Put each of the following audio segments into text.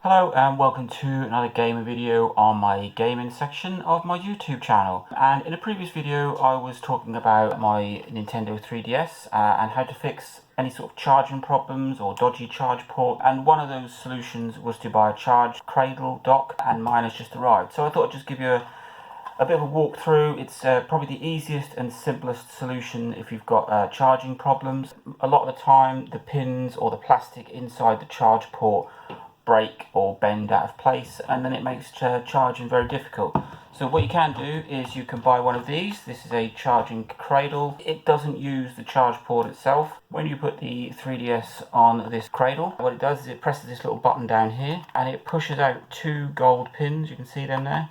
Hello and welcome to another gaming video on my gaming section of my YouTube channel. And in a previous video I was talking about my Nintendo 3DS and how to fix any sort of charging problems or dodgy charge port, and one of those solutions was to buy a charge Cradle dock, and mine has just arrived. So I thought I'd just give you a bit of a walkthrough. It's probably the easiest and simplest solution if you've got charging problems. A lot of the time the pins or the plastic inside the charge port break or bend out of place, and then it makes charging very difficult. So what you can do is you can buy one of these. This is a charging cradle. It doesn't use the charge port itself. When you put the 3DS on this cradle, what it does is it presses this little button down here and it pushes out two gold pins. You can see them there,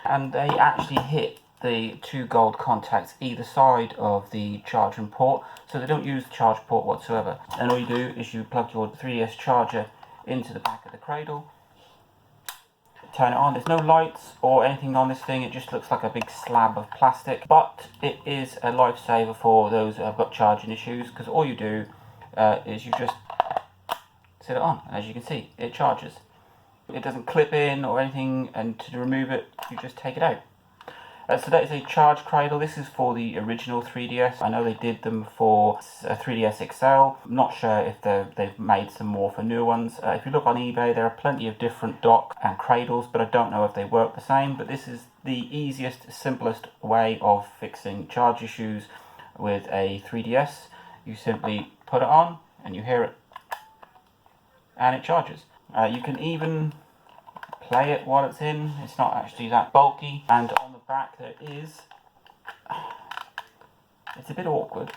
and they actually hit the two gold contacts either side of the charging port, so they don't use the charge port whatsoever. And all you do is you plug your 3DS charger into the back of the cradle, turn it on. There's no lights or anything on this thing, it just looks like a big slab of plastic, but it is a lifesaver for those that have got charging issues, because all you do is you just set it on, and as you can see it charges. It doesn't clip in or anything, and to remove it you just take it out. So that is a charge cradle. This is for the original 3DS. I know they did them for a 3DS XL. I'm not sure if they've made some more for new ones. If you look on eBay, there are plenty of different dock and cradles, but I don't know if they work the same. But this is the easiest, simplest way of fixing charge issues with a 3DS. You simply put it on and you hear it, and it charges. You can even play it while it's in. It's not actually that bulky, and on the back there is, it's a bit awkward.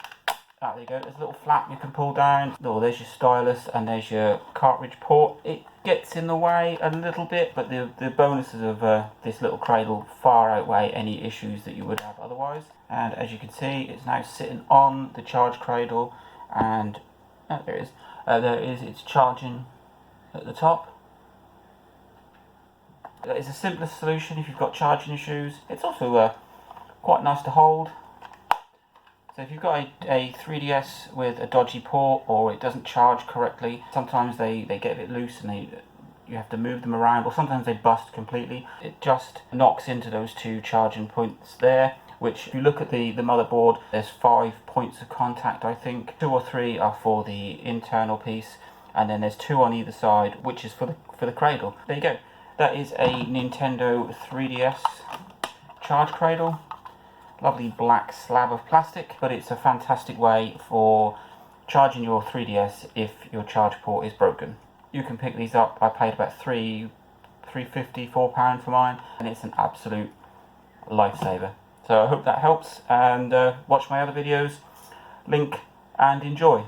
There you go, there's a little flap you can pull down. Oh, there's your stylus and there's your cartridge port. It gets in the way a little bit, but the bonuses of this little cradle far outweigh any issues that you would have otherwise. And as you can see, it's now sitting on the charge cradle, and there it is, it's charging at the top. It's the simplest solution if you've got charging issues. It's also quite nice to hold. So if you've got a 3DS with a dodgy port, or it doesn't charge correctly, sometimes they get a bit loose and you have to move them around, or sometimes they bust completely. It just knocks into those two charging points there, which if you look at the motherboard, there's 5 points of contact, I think. 2 or 3 are for the internal piece, and then there's 2 on either side, which is for the cradle. There you go. That is a Nintendo 3DS charge cradle. Lovely black slab of plastic, but it's a fantastic way for charging your 3DS if your charge port is broken. You can pick these up. I paid about £3.50, £4 for mine, and it's an absolute lifesaver. So I hope that helps, and watch my other videos, link, and enjoy.